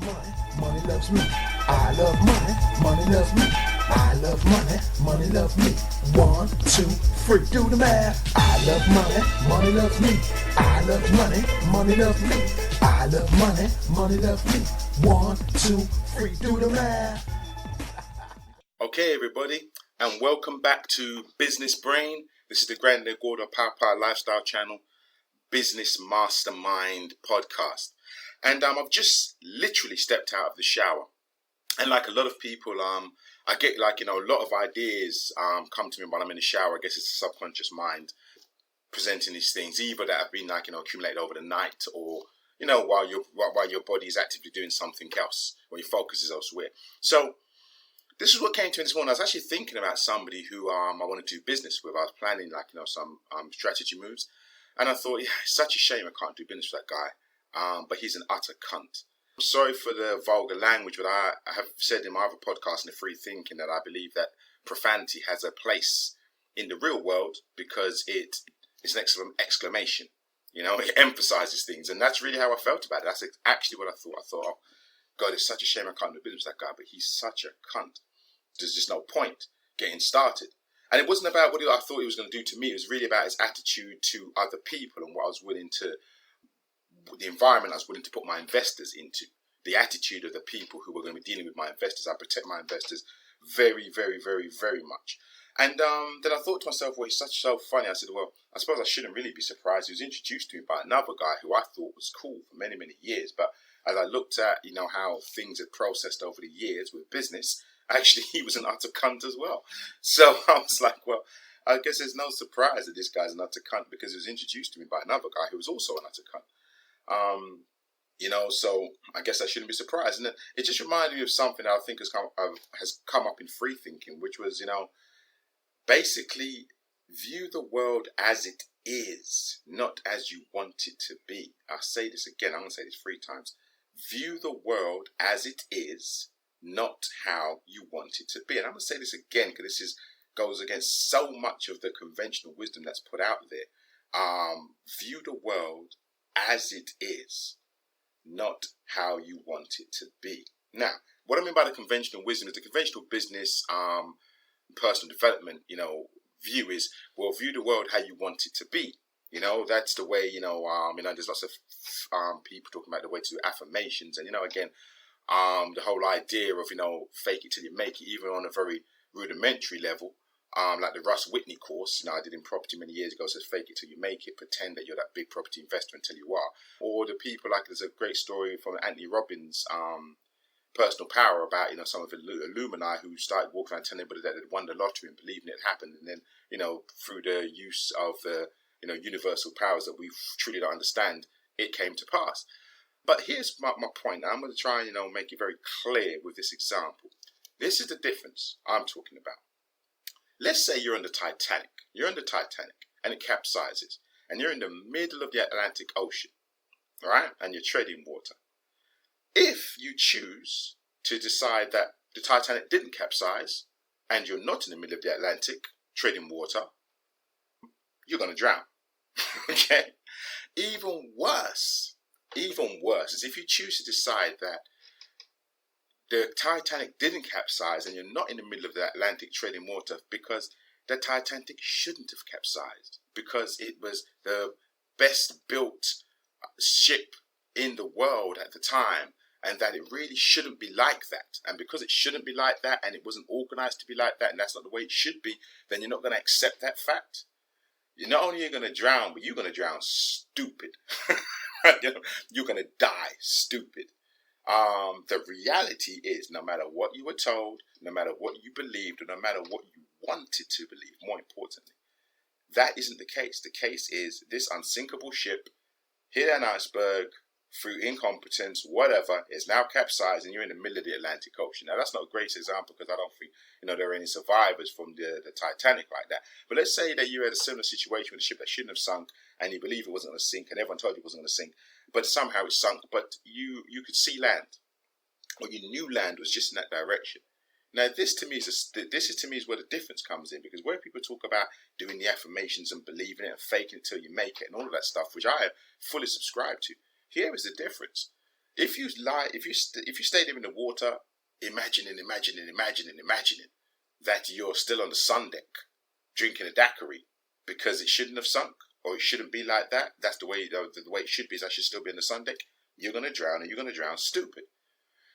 money, money loves me. I love money, money loves me. I love money, money loves me. 1, 2, 3, do the math. I love money, money loves me. I love money, money loves me. I love money, money loves me. 1, 2, 3, do the math. Okay, everybody, and welcome back to Business Brain. This is the Grand Gordo Papa Lifestyle Channel Business Mastermind podcast. And I've just literally stepped out of the shower. And like a lot of people, I get a lot of ideas come to me while I'm in the shower. I guess it's the subconscious mind presenting these things, either that have been accumulated over the night, or while your body is actively doing something else, or your focus is elsewhere. So this is what came to me this morning. I was actually thinking about somebody who I want to do business with. I was planning some strategy moves, and I thought, it's such a shame I can't do business with that guy. But he's an utter cunt. I'm sorry for the vulgar language, but I have said in my other podcast, in the Free Thinking, that I believe that profanity has a place in the real world because it is an exclamation. It emphasizes things, and that's really how I felt about it. That's actually what I thought. I thought, oh, God, it's such a shame I can't do business with that guy, but he's such a cunt. There's just no point getting started. And it wasn't about what I thought he was going to do to me. It was really about his attitude to other people and what I was willing to, the environment I was willing to put my investors into, the attitude of the people who were going to be dealing with my investors. I protect my investors very, very, very, very much. And then I thought to myself, well, he's so funny. I said, well, I suppose I shouldn't really be surprised. He was introduced to me by another guy who I thought was cool for many, many years. But as I looked at, how things had processed over the years with business, actually, he was an utter cunt as well. So I was like, well, I guess there's no surprise that this guy's an utter cunt, because he was introduced to me by another guy who was also an utter cunt. So I guess I shouldn't be surprised. And it just reminded me of something that I think has come up in free thinking, which was, basically view the world as it is, not as you want it to be. I'll say this again. I'm going to say this 3 times. View the world as it is, not how you want it to be. And I'm going to say this again because this goes against so much of the conventional wisdom that's put out there. View the world as it is, not how you want it to be. Now, what I mean by the conventional wisdom is the conventional business, personal development, view is, well, view the world how you want it to be. That's the way, there's lots of people talking about the way to do affirmations. And, again, the whole idea of, fake it till you make it, even on a very rudimentary level. Like the Russ Whitney course, I did in property many years ago, says fake it till you make it, pretend that you're that big property investor until you are. Or the people, there's a great story from Anthony Robbins' Personal Power about, some of the Illuminati who started walking around telling everybody that they'd won the lottery and believing it happened. And then, through the use of the, universal powers that we truly don't understand, it came to pass. But here's my point. I'm going to try and, make it very clear with this example. This is the difference I'm talking about. Let's say you're on the Titanic. You're on the Titanic and it capsizes. And you're in the middle of the Atlantic Ocean. All right? And you're treading water. If you choose to decide that the Titanic didn't capsize and you're not in the middle of the Atlantic treading water, you're going to drown. Okay? Even worse is if you choose to decide that the Titanic didn't capsize and you're not in the middle of the Atlantic treading water, because the Titanic shouldn't have capsized, because it was the best built ship in the world at the time, and that it really shouldn't be like that. And because it shouldn't be like that, and it wasn't organized to be like that, and that's not the way it should be, then you're not going to accept that fact. Not only are you going to drown, but you're going to drown stupid. You're going to die stupid. The reality is, no matter what you were told, no matter what you believed, or no matter what you wanted to believe, more importantly, that isn't the case. The case is this unsinkable ship hit an iceberg through incompetence, whatever, is now capsized, and you're in the middle of the Atlantic Ocean. Now, that's not a great example because I don't think there are any survivors from the Titanic like that. But let's say that you had a similar situation with a ship that shouldn't have sunk, and you believe it wasn't going to sink, and everyone told you it wasn't going to sink, but somehow it sunk. But you could see land, or you knew land was just in that direction. Now, this to me is where the difference comes in, because where people talk about doing the affirmations and believing it and faking it till you make it and all of that stuff, which I fully subscribe to, here is the difference. If you stay there in the water, imagining that you're still on the sun deck drinking a daiquiri because it shouldn't have sunk or it shouldn't be like that. That's the way the way it should be. Is I should still be on the sun deck. You're gonna drown, and you're gonna drown stupid.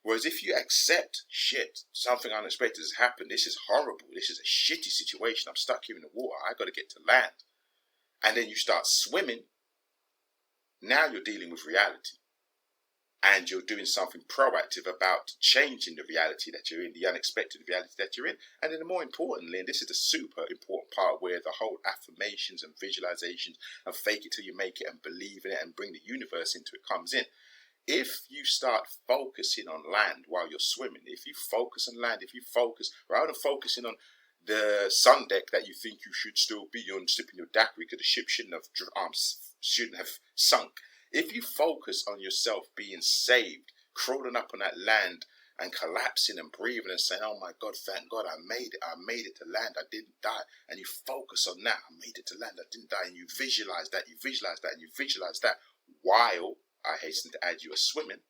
Whereas if you accept shit, something unexpected has happened. This is horrible. This is a shitty situation. I'm stuck here in the water. I got to get to land, and then you start swimming. Now you're dealing with reality. And you're doing something proactive about changing the reality that you're in, the unexpected reality that you're in. And then more importantly, and this is the super important part where the whole affirmations and visualizations and fake it till you make it and believe in it and bring the universe into it comes in. If you start focusing on land while you're swimming, if you focus on land, if you focus, rather than focusing on the sun deck that you think you should still be on sipping your daiquiri because the ship shouldn't have sunk. If you focus on yourself being saved, crawling up on that land and collapsing and breathing and saying, oh my God, thank God I made it to land, I didn't die. And you focus on that, I made it to land, I didn't die. And you visualize that, and you visualize that while, I hasten to add, you are swimming.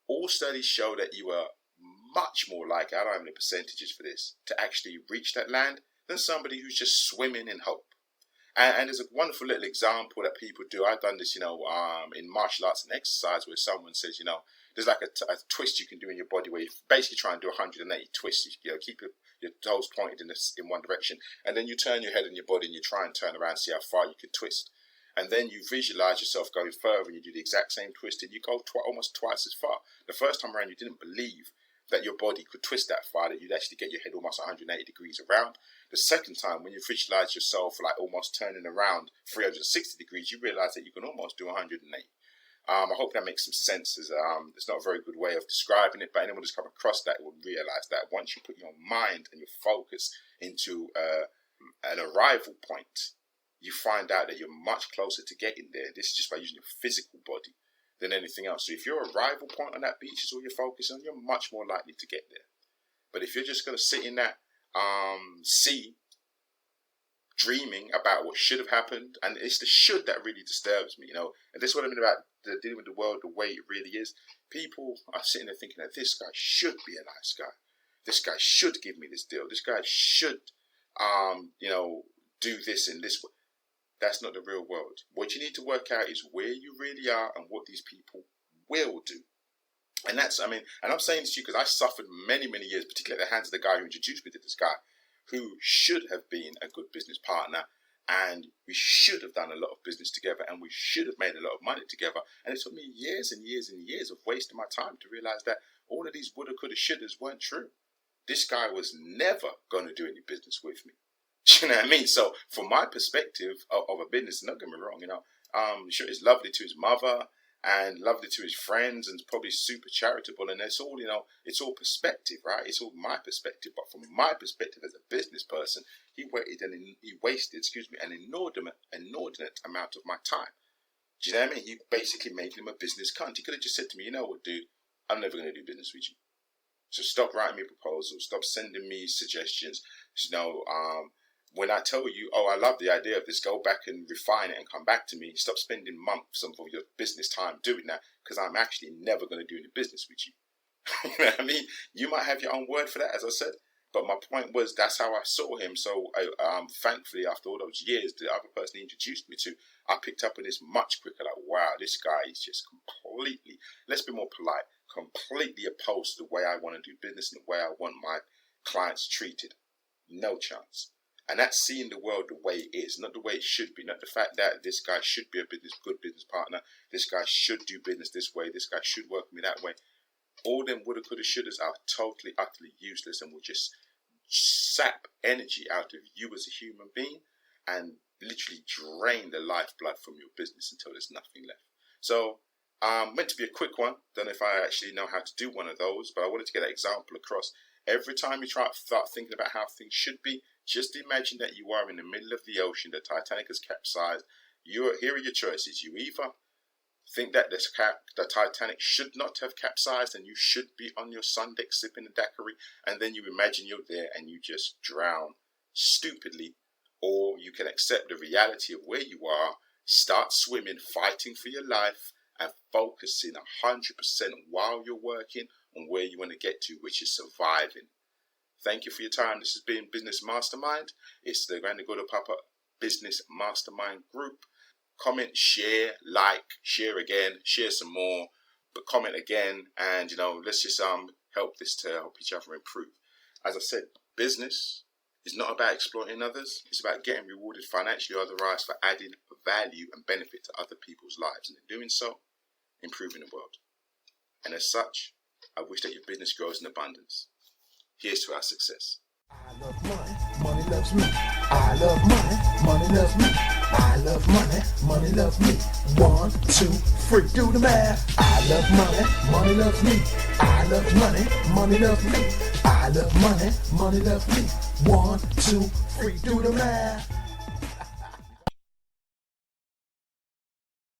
All studies show that you are much more likely, I don't have any percentages for this, to actually reach that land than somebody who's just swimming in hope. And there's a wonderful little example that people do. I've done this, in martial arts and exercise where someone says, there's like a twist you can do in your body where you basically try and do 180 twists. Keep your toes pointed in one direction. And then you turn your head and your body and you try and turn around and see how far you can twist. And then you visualize yourself going further and you do the exact same twist and you go almost twice as far. The first time around you didn't believe that your body could twist that far, that you'd actually get your head almost 180 degrees around. The second time, when you visualize yourself like almost turning around 360 degrees, you realize that you can almost do 180. I hope that makes some sense. It's not a very good way of describing it, but anyone who's come across that will realize that once you put your mind and your focus into an arrival point, you find out that you're much closer to getting there. This is just by using your physical body than anything else. So if your arrival point on that beach is all you're focusing on, you're much more likely to get there. But if you're just going to sit in that sea, dreaming about what should have happened, and it's the should that really disturbs me, and this is what I mean about dealing with the world the way it really is. People are sitting there thinking that this guy should be a nice guy. This guy should give me this deal. This guy should, do this in this way. That's not the real world. What you need to work out is where you really are and what these people will do. And I'm saying this to you because I suffered many, many years, particularly at the hands of the guy who introduced me to this guy, who should have been a good business partner, and we should have done a lot of business together, and we should have made a lot of money together. And it took me years and years and years of wasting my time to realize that all of these woulda, coulda, shouldas weren't true. This guy was never going to do any business with me. You know what I mean? So from my perspective of a business, and don't get me wrong, sure, it's lovely to his mother and lovely to his friends and probably super charitable, and it's all, it's all perspective, right? It's all my perspective. But from my perspective as a business person, he wasted an inordinate amount of my time. Do you know what I mean? He basically made him a business cunt. He could have just said to me, you know what, dude, I'm never going to do business with you. So stop writing me proposals, stop sending me suggestions. When I tell you, oh, I love the idea of this, go back and refine it and come back to me. Stop spending months of your business time doing that, because I'm actually never going to do any business with you. You know what I mean? You might have your own word for that, as I said, but my point was that's how I saw him. So thankfully, after all those years, the other person he introduced me to, I picked up on this much quicker. Like, wow, this guy is just completely, let's be more polite, completely opposed to the way I want to do business and the way I want my clients treated. No chance. And that's seeing the world the way it is, not the way it should be. Not the fact that this guy should be a good business partner. This guy should do business this way. This guy should work with me that way. All them woulda, coulda, shouldas are totally, utterly useless and will just sap energy out of you as a human being and literally drain the lifeblood from your business until there's nothing left. So, meant to be a quick one. Don't know if I actually know how to do one of those, but I wanted to get that example across. Every time you start thinking about how things should be, just imagine that you are in the middle of the ocean, the Titanic has capsized. Here are your choices. You either think that the Titanic should not have capsized and you should be on your sun deck sipping a daiquiri, and then you imagine you're there and you just drown stupidly, or you can accept the reality of where you are, start swimming, fighting for your life, and focusing 100% while you're working on where you want to get to, which is surviving. Thank you for your time. This has been Business Mastermind. It's the Granny Godo Papa Business Mastermind group. Comment, share, like, share again, share some more, but comment again, and let's just help this to help each other improve. As I said, business is not about exploiting others. It's about getting rewarded financially or otherwise for adding value and benefit to other people's lives, and in doing so, improving the world. And as such, I wish that your business grows in abundance. Here's to our success. I love money, money loves me. I love money, money loves me. I love money, money loves me. 1, 2, 3, do the math. I love money, money loves me. I love money, money loves me. I love money, money loves me. 1, 2, 3, do the math.